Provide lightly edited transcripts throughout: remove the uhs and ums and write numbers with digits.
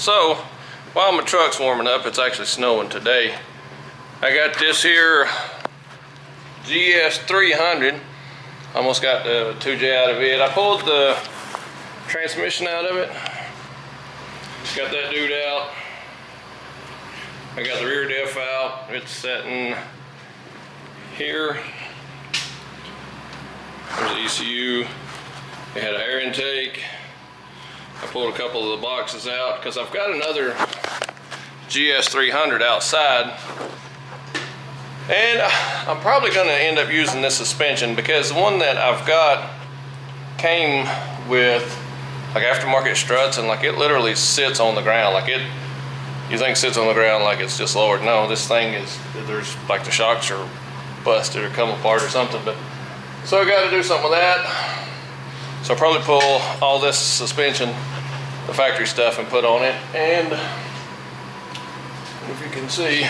So while my truck's warming up, it's actually snowing today. I got this here GS300. Almost got the 2J out of it. I pulled the transmission out of it. Got that dude out. I got the rear diff out. It's sitting here. There's the ECU. It had an air intake. I pulled a couple of the boxes out because I've got another GS300 outside. And I'm probably going to end up using this suspension because the one that I've got came with like aftermarket struts, and like it literally sits on the ground. Like you think sits on the ground like it's just lowered. No, this thing is, there's like the shocks are busted or come apart or something. But so I got to do something with that. So I'll probably pull all this suspension, the factory stuff, and put on it. And if you can see,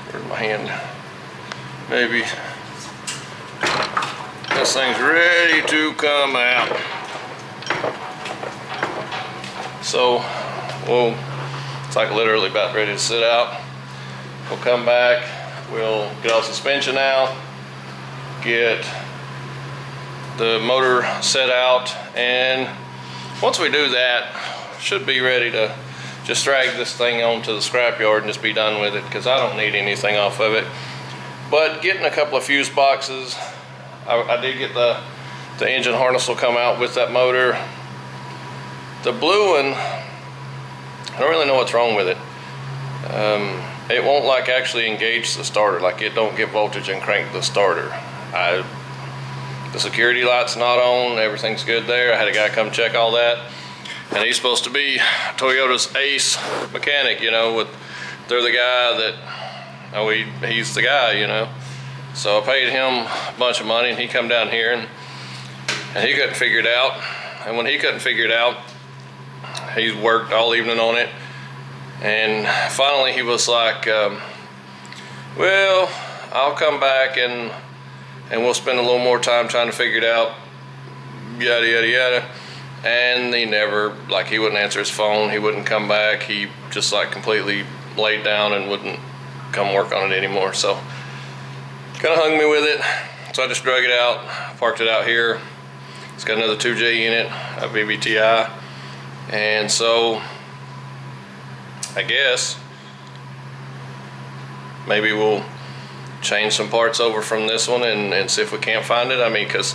where's my hand? Maybe this thing's ready to come out. So, whoa, it's like literally about ready to sit out. We'll come back, we'll get all the suspension out, get the motor set out, and once we do that, should be ready to just drag this thing onto the scrapyard and just be done with it, because I don't need anything off of it. But getting a couple of fuse boxes, I did get the engine harness will come out with that motor. The blue one, I don't really know what's wrong with it. It won't like actually engage the starter, like it don't get voltage and crank the starter. The security light's not on, everything's good there. I had a guy come check all that, and he's supposed to be Toyota's ace mechanic, you know, they're the guy that, he's the guy, you know. So I paid him a bunch of money, and he come down here and he couldn't figure it out. And when he couldn't figure it out, he worked all evening on it. And finally he was like, well, I'll come back and we'll spend a little more time trying to figure it out, yada, yada, yada. and he never, like, he wouldn't answer his phone, he wouldn't come back, he just like completely laid down and wouldn't come work on it anymore. So kind of hung me with it. So I just drug it out, parked it out here. It's got another 2J in it, a VVTi, and so I guess maybe we'll change some parts over from this one and see if we can't find it. I mean, because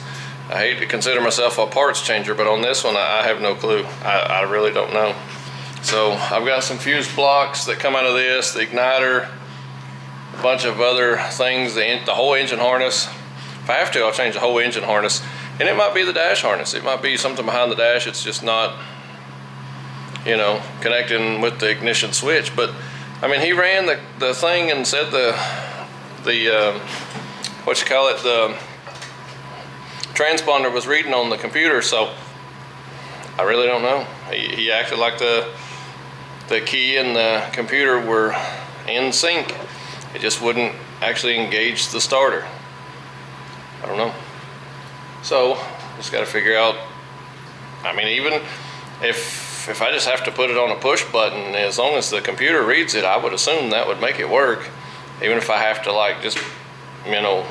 I hate to consider myself a parts changer, but on this one I have no clue. I really don't know. So I've got some fuse blocks that come out of this, the igniter, a bunch of other things, the whole engine harness. If I have to, I'll change the whole engine harness. And it might be the dash harness. It might be something behind the dash. It's just not, you know, connecting with the ignition switch. But I mean, he ran the thing and said the what you call it, the transponder was reading on the computer. So I really don't know. He acted like the key and the computer were in sync. It just wouldn't actually engage the starter. I don't know. So just got to figure out. I mean, even if I just have to put it on a push button, as long as the computer reads it, I would assume that would make it work. Even if I have to, like, just, you know,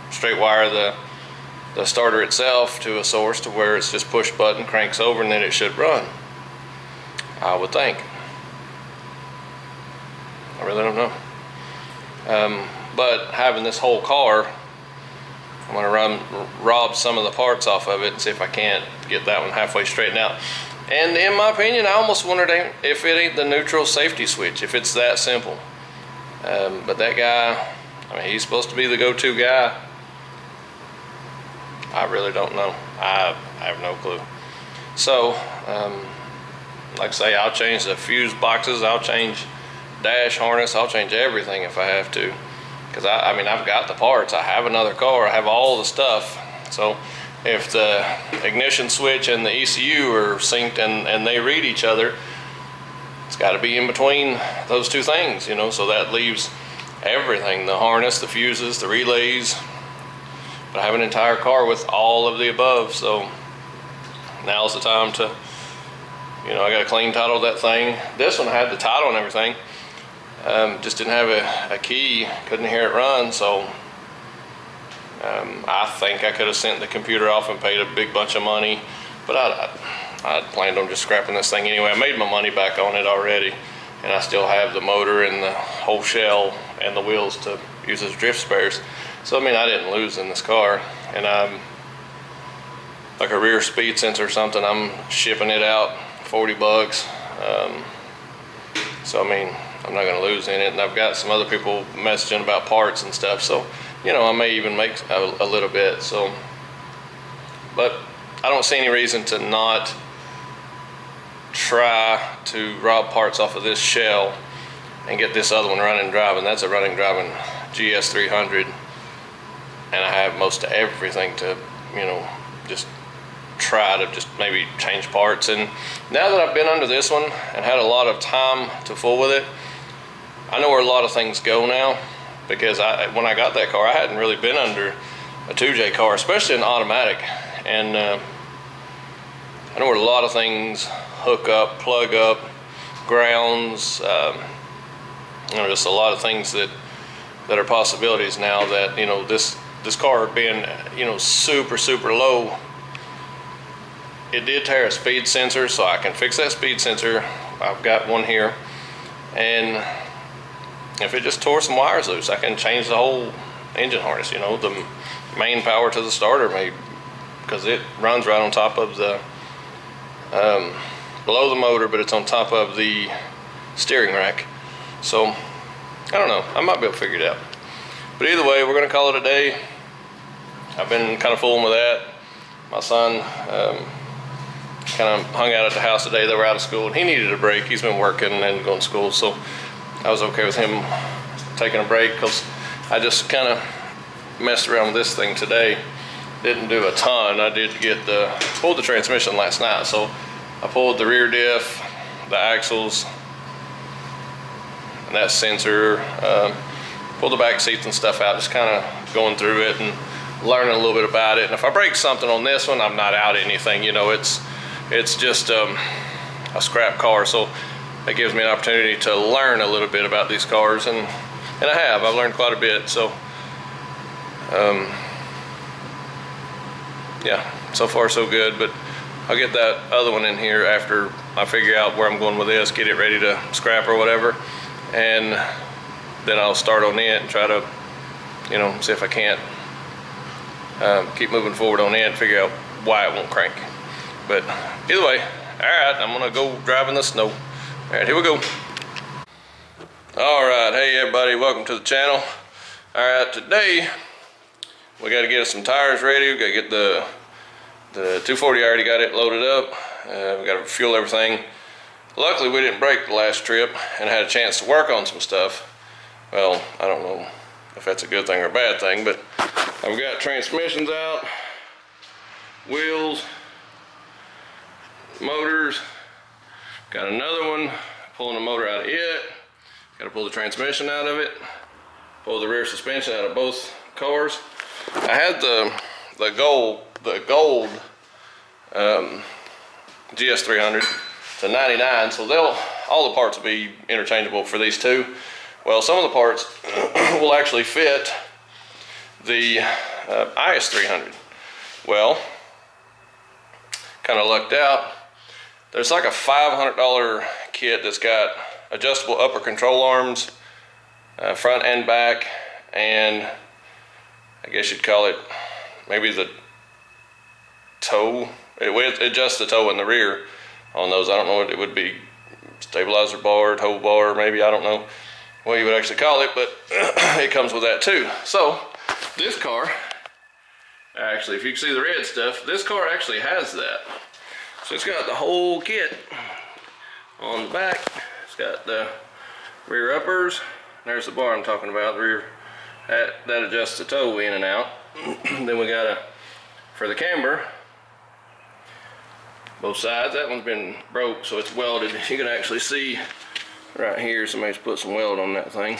straight wire the starter itself to a source to where it's just push button, cranks over, and then it should run, I would think. I really don't know. But having this whole car, I'm gonna rob some of the parts off of it and see if I can't get that one halfway straightened out. And in my opinion, I almost wondered if it ain't the neutral safety switch, if it's that simple. But that guy, I mean, he's supposed to be the go-to guy. I really don't know. I have no clue. So, like I say, I'll change the fuse boxes, I'll change dash harness, I'll change everything if I have to. Because I mean, I've got the parts, I have another car, I have all the stuff. So if the ignition switch and the ECU are synced and they read each other, it's got to be in between those two things, you know. So that leaves everything, the harness, the fuses, the relays. But I have an entire car with all of the above, so now's the time to, you know, I got a clean title of that thing. This one had the title and everything, just didn't have a key, couldn't hear it run. So I think I could have sent the computer off and paid a big bunch of money, but I planned on just scrapping this thing anyway. I made my money back on it already, and I still have the motor and the whole shell and the wheels to use as drift spares. So I mean, I didn't lose in this car. And I'm like a rear speed sensor or something, I'm shipping it out $40. So I mean, I'm not gonna lose in it. And I've got some other people messaging about parts and stuff, so you know, I may even make a little bit. So, but I don't see any reason to not try to rob parts off of this shell and get this other one running and driving. That's a running driving GS300, and I have most of everything to, you know, just try to just maybe change parts. And now that I've been under this one and had a lot of time to fool with it, I know where a lot of things go now, because when I got that car, I hadn't really been under a 2J car, especially an automatic. And I know where a lot of things hook up, plug up, grounds, you know, just a lot of things that are possibilities now that, you know, this car being, you know, super low, it did tear a speed sensor, so I can fix that speed sensor. I've got one here, and if it just tore some wires loose, I can change the whole engine harness, you know, the main power to the starter, maybe, because it runs right on top of the below the motor, but it's on top of the steering rack. So I don't know, I might be able to figure it out. But either way, we're gonna call it a day. I've been kind of fooling with that. My son kind of hung out at the house today. They were out of school and he needed a break. He's been working and going to school, so I was okay with him taking a break, because I just kind of messed around with this thing today. Didn't do a ton. I did pulled the transmission last night, so I pulled the rear diff, the axles, and that sensor, pulled the back seats and stuff out, just kind of going through it and learning a little bit about it. And if I break something on this one, I'm not out anything, you know. It's it's just a scrap car, so it gives me an opportunity to learn a little bit about these cars, and I've learned quite a bit. So yeah, so far so good. But I'll get that other one in here after I figure out where I'm going with this, get it ready to scrap or whatever, and then I'll start on it and try to, you know, see if I can't keep moving forward on it and figure out why it won't crank. But either way, all right, I'm gonna go drive in the snow. All right, here we go. All right, hey everybody, welcome to the channel. All right, today we got to get some tires ready. We got to get the 240. I already got it loaded up. We got to fuel everything. Luckily, we didn't break the last trip and had a chance to work on some stuff. Well, I don't know if that's a good thing or a bad thing, but I've got transmissions out, wheels, motors. Got another one, pulling the motor out of it. Got to pull the transmission out of it. Pull the rear suspension out of both cars. I had the gold GS300 to 99, so all the parts will be interchangeable for these two. Well, some of the parts will actually fit the IS300. Well, kind of lucked out. There's like a $500 kit that's got adjustable upper control arms, front and back, and I guess you'd call it maybe the toe. It adjusts the toe in the rear on those. I don't know what it would be, stabilizer bar, tow bar, maybe, I don't know what you would actually call it, but it comes with that too. So this car, actually, if you can see the red stuff, this car actually has that. So it's got the whole kit on the back. It's got the rear uppers. There's the bar I'm talking about, the rear. That adjusts the toe in and out. Then we got for the camber, both sides. That one's been broke, so it's welded. You can actually see right here, somebody's put some weld on that thing.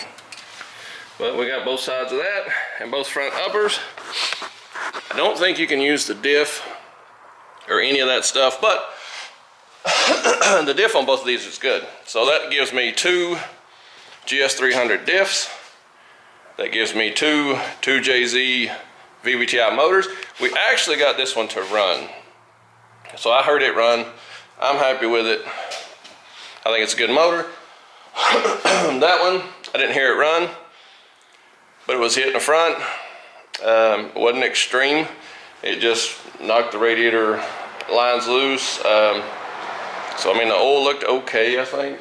But we got both sides of that and both front uppers. I don't think you can use the diff or any of that stuff, but the diff on both of these is good. So that gives me two GS300 diffs. That gives me two 2JZ VVTi motors. We actually got this one to run. So I heard it run. I'm happy with it. I think it's a good motor. That one, I didn't hear it run, but it was hitting the front. It wasn't extreme. It just knocked the radiator lines loose. So I mean, the oil looked okay, I think.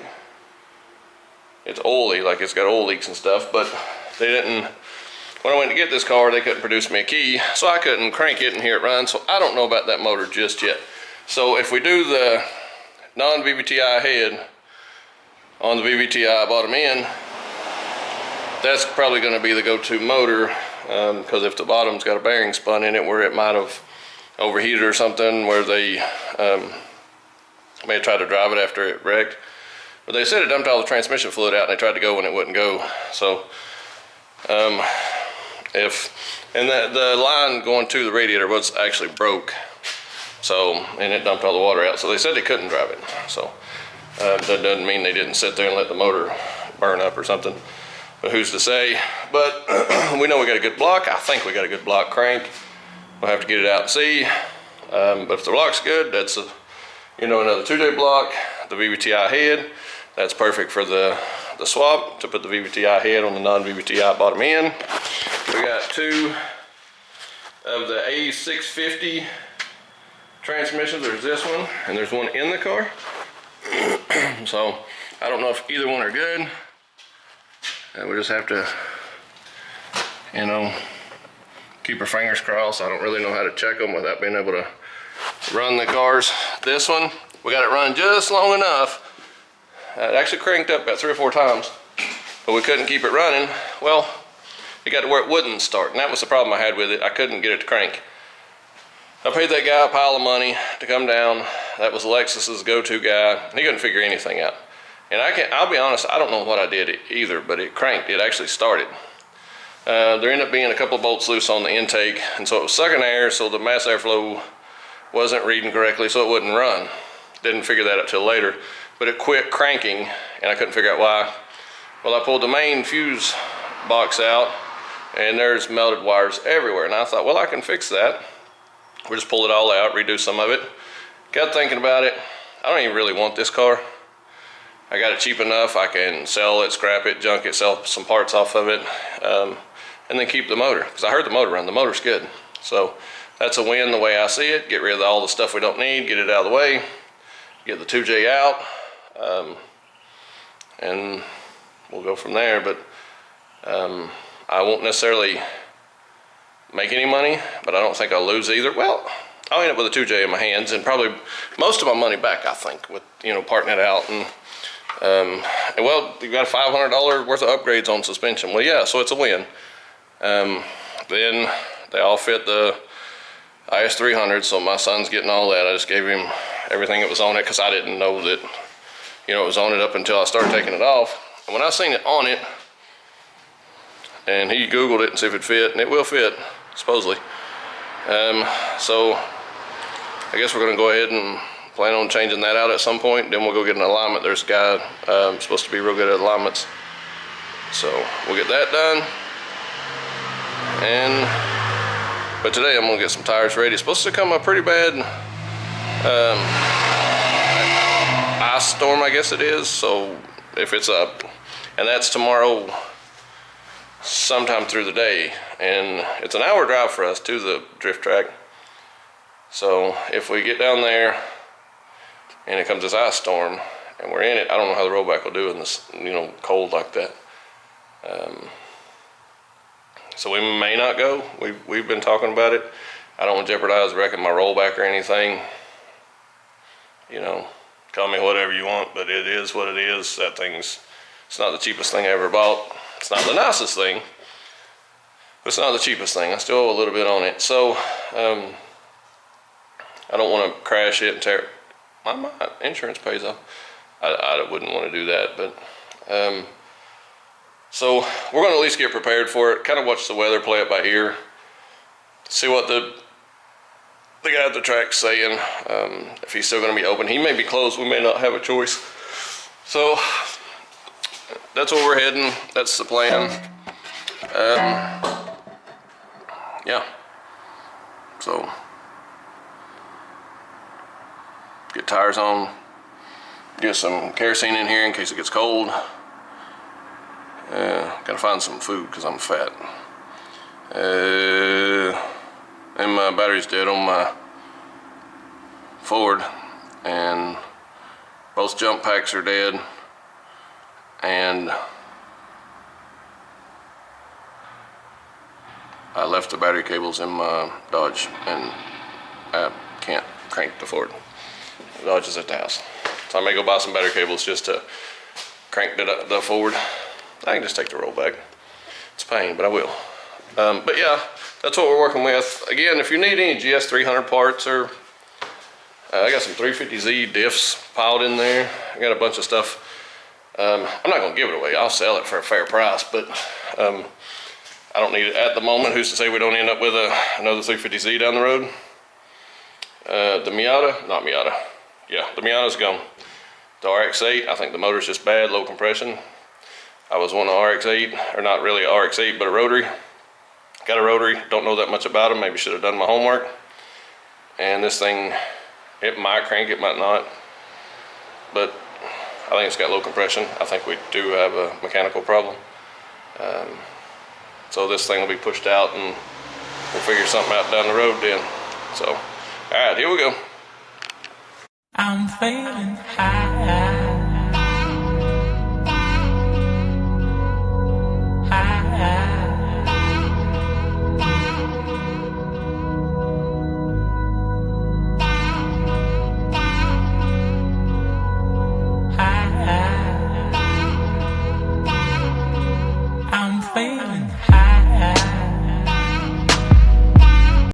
It's oily, like it's got oil leaks and stuff, but they didn't, when I went to get this car, they couldn't produce me a key, so I couldn't crank it and hear it run, so I don't know about that motor just yet. So if we do the non-VVTi head on the VVTi bottom end, that's probably going to be the go-to motor, because if the bottom's got a bearing spun in it where it might have overheated or something, where they may have tried to drive it after it wrecked. But they said it dumped all the transmission fluid out and they tried to go and it wouldn't go. So the line going to the radiator was actually broke, so, and it dumped all the water out, so they said they couldn't drive it. So that doesn't mean they didn't sit there and let the motor burn up or something, but who's to say. But we know we got a good block. I think we got a good block crank. We'll have to get it out and see, but if the block's good, that's another 2J block. The VVTi head, that's perfect for the swap, to put the VVTi head on the non-VVTi bottom end. We got two of the A650 transmissions. There's this one, and there's one in the car. So I don't know if either one are good. We just have to, keep our fingers crossed. I don't really know how to check them without being able to run the cars. This one, we got it run just long enough. It actually cranked up about 3 or 4 times, but we couldn't keep it running. Well, it got to where it wouldn't start, and that was the problem I had with it. I couldn't get it to crank. I paid that guy a pile of money to come down. That was Lexus's go-to guy. He couldn't figure anything out. And I'll be honest, I don't know what I did either, but it cranked. It actually started. There ended up being a couple of bolts loose on the intake, and so it was sucking air, so the mass airflow wasn't reading correctly, so it wouldn't run. Didn't figure that out till later, but it quit cranking and I couldn't figure out why. Well, I pulled the main fuse box out and there's melted wires everywhere. And I thought, well, I can fix that. We'll just pull it all out, redo some of it. Got thinking about it. I don't even really want this car. I got it cheap enough. I can sell it, scrap it, junk it, sell some parts off of it, and then keep the motor. Because I heard the motor run. The motor's good. So that's a win the way I see it. Get rid of all the stuff we don't need, get it out of the way, get the 2J out, and we'll go from there. But I won't necessarily make any money, but I don't think I'll lose either. Well, I'll end up with a 2J in my hands and probably most of my money back, I think, with, you know, parting it out. And well, you got $500 worth of upgrades on suspension. Well, yeah, so it's a win. Then they all fit the IS300, so my son's getting all that. I just gave him everything that was on it because I didn't know that, you know, it was on it up until I started taking it off. And when I seen it on it, and he Googled it and see if it fit, and it will fit, supposedly. So I guess we're gonna go ahead and plan on changing that out at some point. Then we'll go get an alignment. There's a guy supposed to be real good at alignments. So we'll get that done. But today I'm gonna get some tires ready. It's supposed to come a pretty bad ice storm, I guess it is. So if it's up, and that's tomorrow sometime through the day, and it's an hour drive for us to the drift track. So if we get down there and it comes this ice storm and we're in it, I don't know how the rollback will do in this, you know, cold like that. So we may not go. We've been talking about it. I don't want to jeopardize wrecking my rollback or anything. You know, call me whatever you want, but it is what it is. That thing's, it's not the cheapest thing I ever bought. It's not the nicest thing, but it's not the cheapest thing. I still owe a little bit on it. So I don't want to crash it and tear it. My insurance pays off. I wouldn't want to do that, but so we're going to at least get prepared for it. Kind of watch the weather, play it by ear, see what the guy at the track's saying. If he's still going to be open, he may be closed. We may not have a choice. So that's where we're heading. That's the plan. Yeah. So get tires on. Get some kerosene in here in case it gets cold. Gotta find some food because I'm fat. And my battery's dead on my Ford, and both jump packs are dead, and I left the battery cables in my Dodge, and I can't crank the Ford. The Dodge is at the house, so I may go buy some battery cables just to crank the Ford. I can just take the rollback. It's a pain, but I will. But yeah, that's what we're working with. Again, if you need any GS300 parts, or I got some 350Z diffs piled in there. I got a bunch of stuff. I'm not gonna give it away. I'll sell it for a fair price, but I don't need it at the moment. Who's to say we don't end up with another 350Z down the road? The Miata, not Miata. Yeah, the Miata's gone. The RX8, I think the motor's just bad, low compression. I was wanting an RX8, or not really an RX8, but a rotary. Got a rotary, don't know that much about them. Maybe should have done my homework. And this thing, it might crank, it might not. But I think it's got low compression. I think we do have a mechanical problem. So this thing will be pushed out and we'll figure something out down the road then. So, all right, here we go. I'm feeling high.